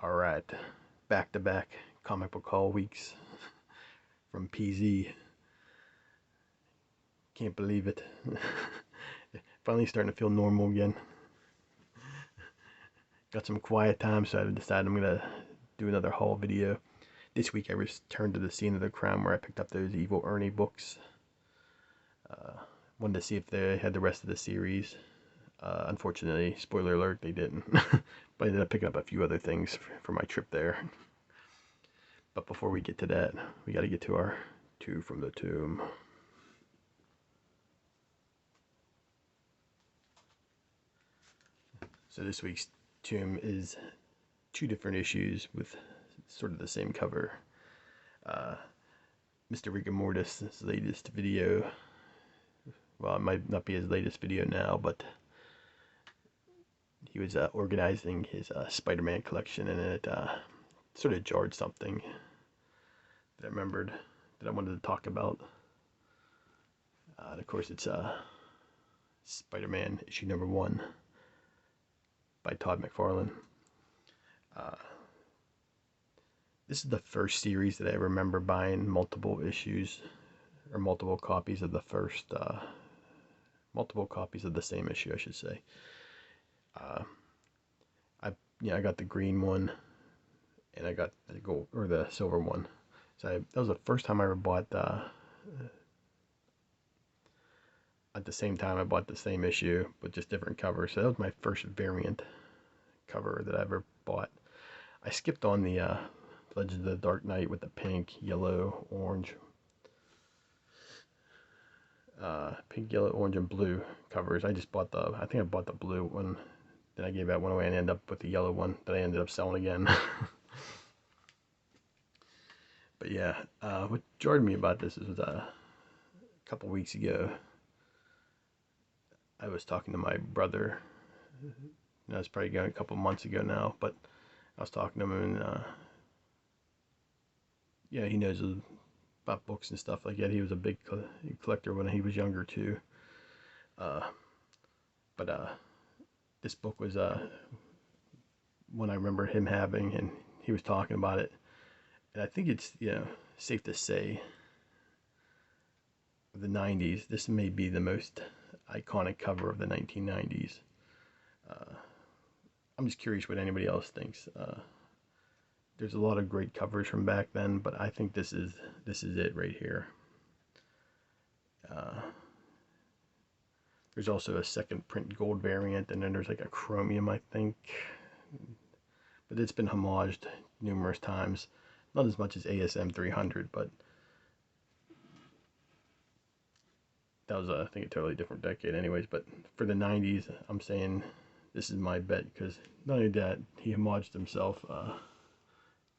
Alright, back-to-back comic book haul weeks from PZ. Can't believe it. Finally starting to feel normal again. Got some quiet time, so I decided I'm gonna do another haul video. This week I returned to the Scene of the Crime where I picked up those Evil Ernie books. Wanted to see if they had the rest of the series. Unfortunately, spoiler alert, they didn't. But I ended up picking up a few other things for my trip there. But before we get to that, we got to get to our Two from the Tomb. So this week's Tomb is two different issues with sort of the same cover. Mr. Rigor Mortis' latest video. Well, it might not be his latest video now, but he was organizing his Spider-Man collection, and it sort of jarred something that I remembered that I wanted to talk about. And of course, it's Spider-Man issue number 1 by Todd McFarlane. This is the first series that I remember buying multiple issues or multiple copies of the first, multiple copies of the same issue, I should say. I got the green one, and I got the gold or the silver one. So that was the first time I ever bought. At the same time, I bought the same issue with just different covers. So that was my first variant cover that I ever bought. I skipped on the Legends of the Dark Knight with the pink, yellow, orange, and blue covers. I just bought I think I bought the blue one. Then I gave that one away and ended up with the yellow one that I ended up selling again. But yeah, what jarred me about this is a couple weeks ago, I was talking to my brother. That was probably going a couple months ago now, but I was talking to him, and yeah, he knows about books and stuff like that. He was a big collector when he was younger too. But this book was one I remember him having, and he was talking about it. And I think it's safe to say, of the 90s, this may be the most iconic cover of the 1990s. I'm just curious what anybody else thinks. There's a lot of great covers from back then, but I think this is it right here. There's also a second print gold variant, and then there's like a chromium, I think. But it's been homaged numerous times. Not as much as ASM 300, but that was, I think, a totally different decade anyways. But for the 90s, I'm saying this is my bet, because not only that, he homaged himself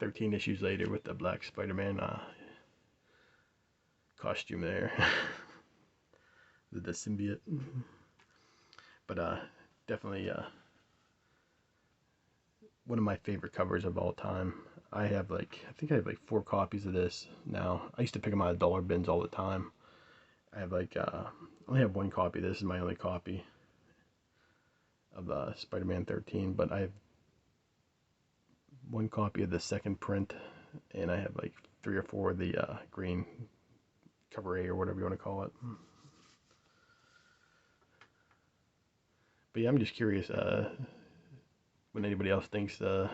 13 issues later with the Black Spider-Man costume there. The symbiote. But definitely one of my favorite covers of all time. I think I have like 4 copies of this now. I used to pick them out of dollar bins all the time. I have I only have 1 copy. This is my only copy of Spider-Man 13, but I have 1 copy of the second print, and I have like 3 or 4 of the green cover A or whatever you want to call it. But yeah, I'm just curious what anybody else thinks the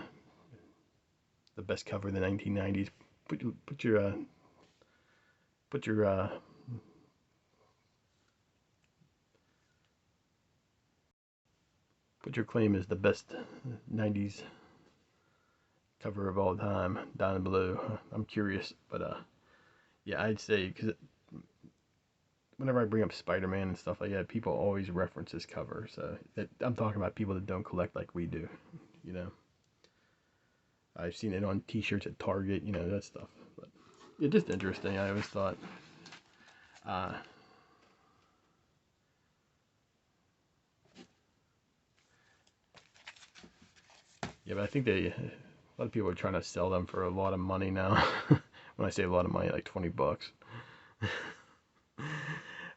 best cover in the 1990s. Put your claim as the best 90s cover of all time down below. I'm curious, but yeah, I'd say, because whenever I bring up Spider-Man and stuff like that, people always reference this cover. So I'm talking about people that don't collect like we do, you know. I've seen it on t-shirts at Target, that stuff. But it's just interesting. I always thought yeah, but I think a lot of people are trying to sell them for a lot of money now. When I say a lot of money, like $20.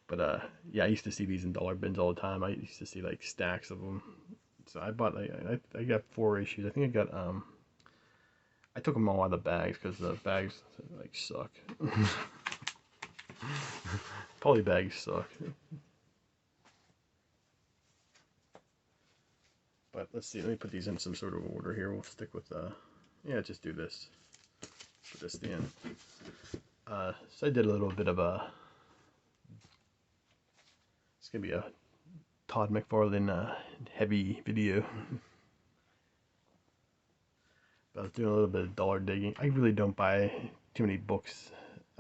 But yeah, I used to see these in dollar bins all the time. I used to see like stacks of them. So I bought I got 4 issues. I think I got I took them all out of the bags because the bags like suck. Poly bags suck. But let's see, let me put these in some sort of order here. We'll stick with, yeah, just do this. Put this in. So I did a little bit of it's going to be a Todd McFarlane heavy video. But I was doing a little bit of dollar digging. I really don't buy too many books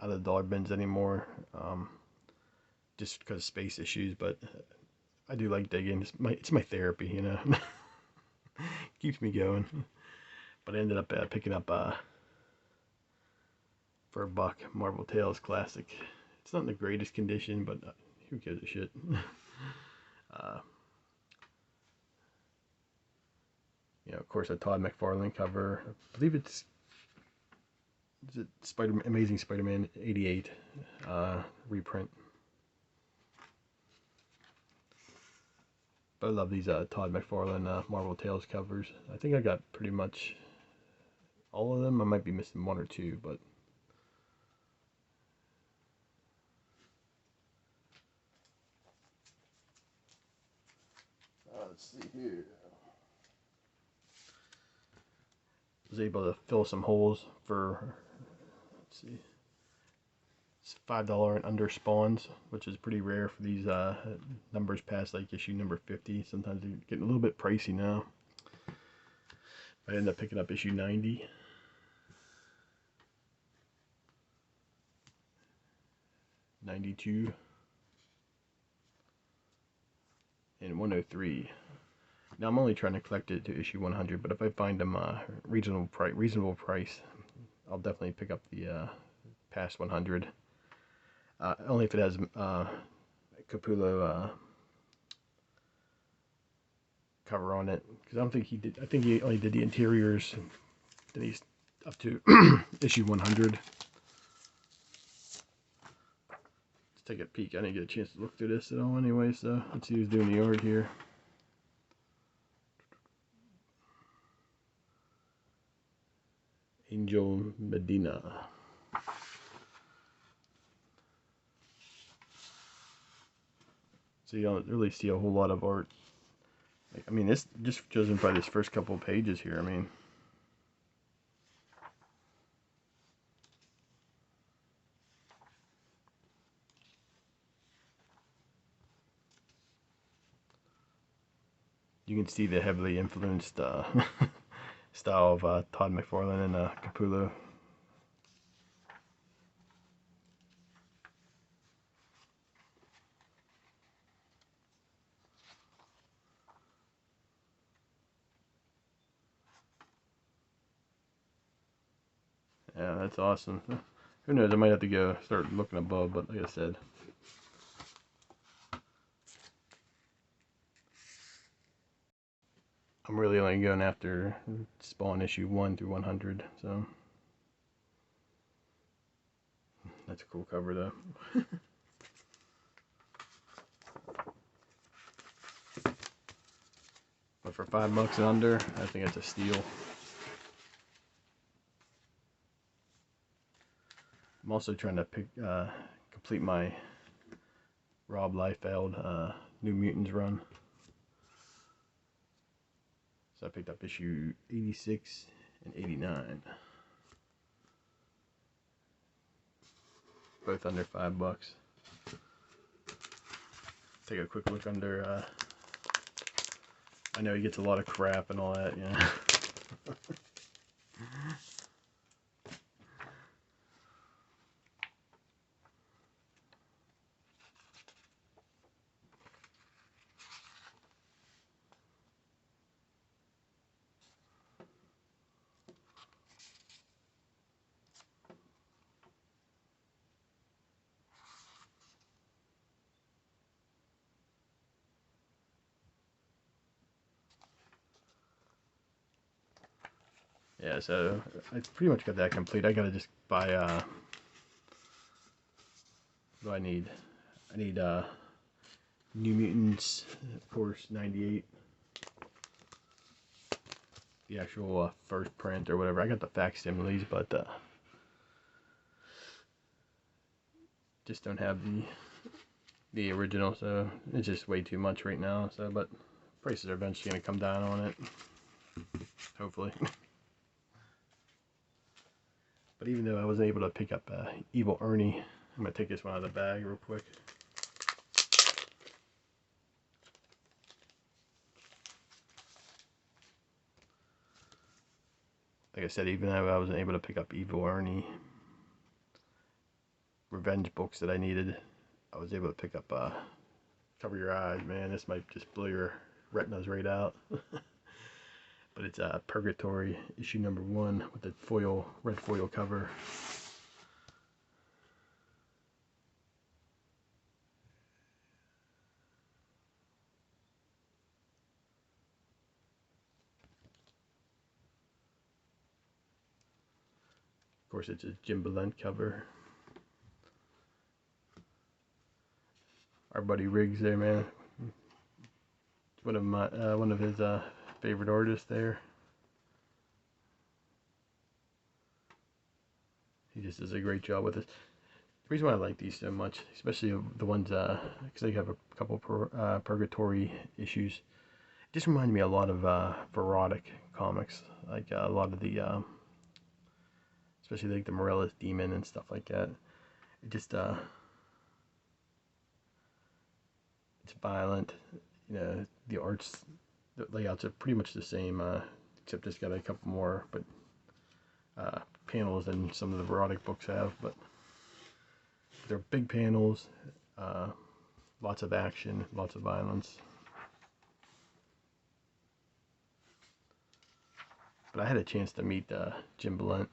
out of the dollar bins anymore, just because of space issues, but I do like digging. It's my therapy, you know. Keeps me going. But I ended up picking up for $1 Marvel Tales Classic. It's not in the greatest condition, but who gives a shit? You know, of course, a Todd McFarlane cover. I believe is it Amazing Spider-Man 88 reprint. But I love these Todd McFarlane Marvel Tales covers. I think I got pretty much all of them. I might be missing one or two, but let's see here. Was able to fill some holes for, let's see, it's $5 and under spawns, which is pretty rare for these numbers past like issue number 50. Sometimes they're getting a little bit pricey now. I ended up picking up issue 90. 92 and 103. Now I'm only trying to collect it to issue 100, but if I find them reasonable price, I'll definitely pick up the past 100. Only if it has Capullo cover on it, because I don't think he did. I think he only did the interiors. Then he's up to issue 100. Let's take a peek. I didn't get a chance to look through this at all anyway, so let's see who's doing the art here. Angel Medina. So you don't really see a whole lot of art. I mean, this just judging by this first couple of pages here, I mean, you can see the heavily influenced style of Todd McFarlane and Capullo. Yeah, that's awesome. Who knows, I might have to go start looking above, but like I said, I'm really only going after spawn issue 1 through 100, so that's a cool cover though. But for $5 and under, I think it's a steal. I'm also trying to complete my Rob Liefeld New Mutants run. So I picked up issue 86 and 89. Both under $5. Take a quick look under. I know he gets a lot of crap and all that, yeah. Yeah, so I pretty much got that complete. I gotta just buy, what do I need? I need New Mutants, of course, 98. the actual first print or whatever. I got the facsimiles, but just don't have the original, so it's just way too much right now. So, but prices are eventually going to come down on it, hopefully. But even though I was able to pick up Evil Ernie, I'm going to take this one out of the bag real quick. Like I said, even though I wasn't able to pick up Evil Ernie revenge books that I needed, I was able to pick up Cover Your Eyes. Man, this might just blow your retinas right out. But it's Purgatory issue number 1 with the red foil cover. Of course, it's a Jim Balent cover. Our buddy Riggs there, man. One of his favorite artists there. He just does a great job with it. The reason why I like these so much, especially the ones because they have a couple Purgatory issues, it just reminded me a lot of Verotic comics, like a lot of the especially like the Morellis Demon and stuff like that. It just it's violent, you know. The layouts are pretty much the same, except it's got a couple more panels than some of the Verotic books have. But they're big panels, lots of action, lots of violence. But I had a chance to meet Jim Balent.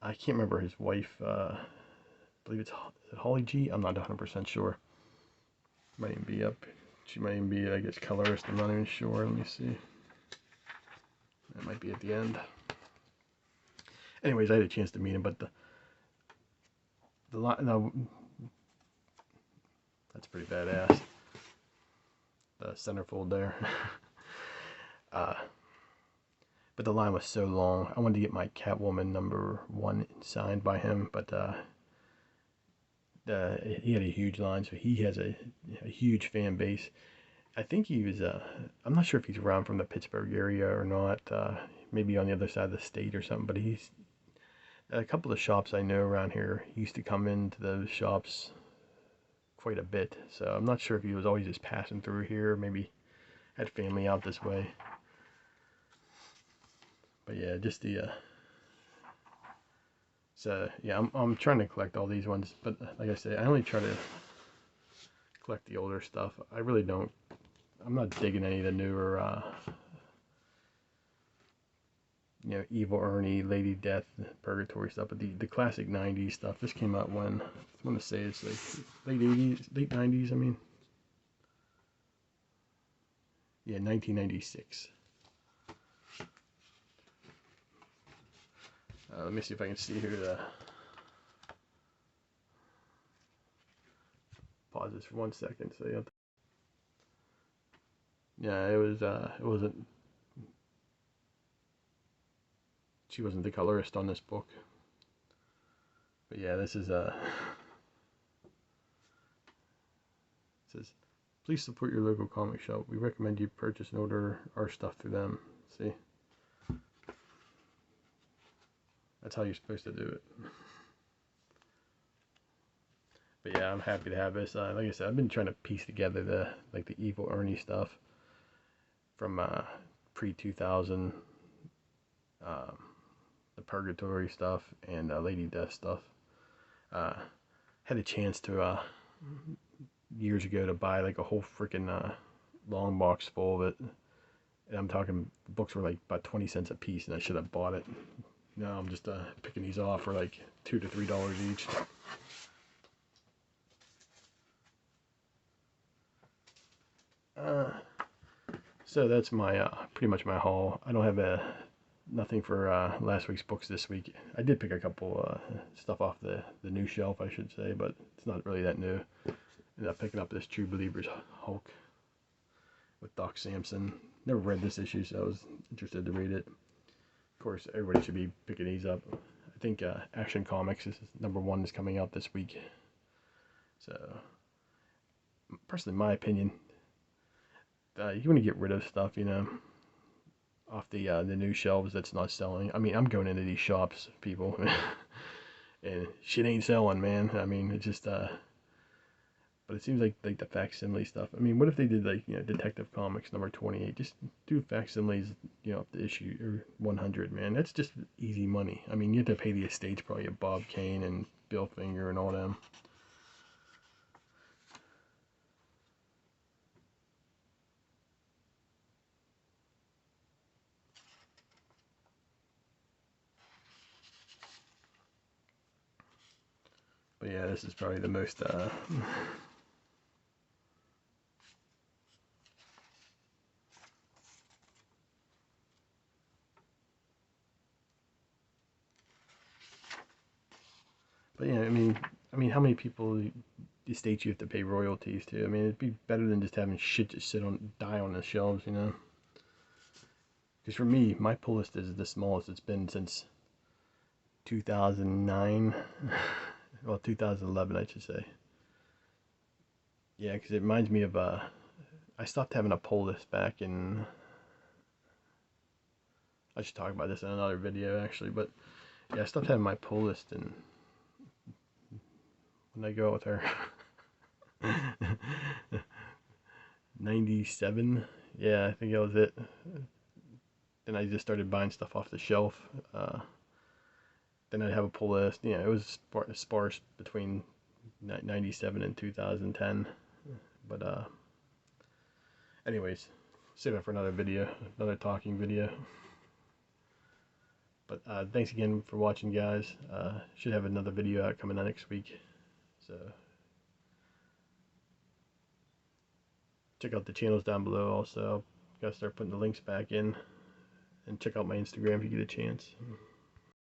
I can't remember his wife. I believe it's Holly G. I'm not 100% sure. Might even be up. She might even be, I guess, colorist. I'm not even sure. Let me see. That might be at the end. Anyways, I had a chance to meet him, but no, that's pretty badass. The centerfold there. But the line was so long. I wanted to get my Catwoman number 1 signed by him, but he had a huge line, so he has a huge fan base. I think he was, I'm not sure if he's around from the Pittsburgh area or not, maybe on the other side of the state or something, but he's, a couple of shops I know around here, he used to come into those shops quite a bit, so I'm not sure if he was always just passing through here, maybe had family out this way. But yeah, just the so yeah, I'm trying to collect all these ones, but like I say, I only try to collect the older stuff. I really don't. I'm not digging any of the newer, you know, Evil Ernie, Lady Death, Purgatory stuff. But the classic '90s stuff. This came out when, I want to say it's like late '80s, late '90s. I mean, yeah, 1996. Let me see if I can see here. Pause this for 1 second. So yeah, it wasn't. She wasn't the colorist on this book. But yeah, this is it says, please support your local comic shop. We recommend you purchase and order our stuff through them. See? That's how you're supposed to do it. But yeah, I'm happy to have this. Like I said, I've been trying to piece together the Evil Ernie stuff from pre-2000, the Purgatory stuff, and Lady Death stuff. Had a chance to years ago to buy like a whole freaking long box full of it, and I'm talking the books were like about 20 cents a piece, and I should have bought it. Now I'm just picking these off for like $2 to $3 each. So that's my pretty much my haul. I don't have nothing for last week's books this week. I did pick a couple stuff off the new shelf, I should say, but it's not really that new. Ended up picking up this True Believers Hulk with Doc Samson. Never read this issue, so I was interested to read it. course, everybody should be picking these up. I think Action Comics is #1 is coming out this week. So, personally, my opinion, you want to get rid of stuff, you know, off the new shelves that's not selling. I mean, I'm going into these shops, people, and shit ain't selling, man. I mean, it's just but it seems like the facsimile stuff. I mean, what if they did like, you know, Detective Comics #28? Just do facsimiles, you know, up to issue or 100, man. That's just easy money. I mean, you have to pay the estates probably of Bob Kane and Bill Finger and all them. But yeah, this is probably the most but yeah, I mean, how many people the states you have to pay royalties to? I mean, it'd be better than just having shit just die on the shelves, you know? Because for me, my pull list is the smallest it's been since 2009. Well, 2011, I should say. Yeah, because it reminds me of I stopped having a pull list back in. I should talk about this in another video actually, but yeah, I stopped having my pull list and when I go out with her. 97. Yeah, I think that was it. Then I just started buying stuff off the shelf. Then I'd have a pull list. You know, it was sparse between 97 and 2010. But anyways, save that for another video, another talking video. But thanks again for watching, guys. Should have another video out coming out next week. So check out the channels down below. Also, gotta start putting the links back in, and check out my Instagram if you get a chance.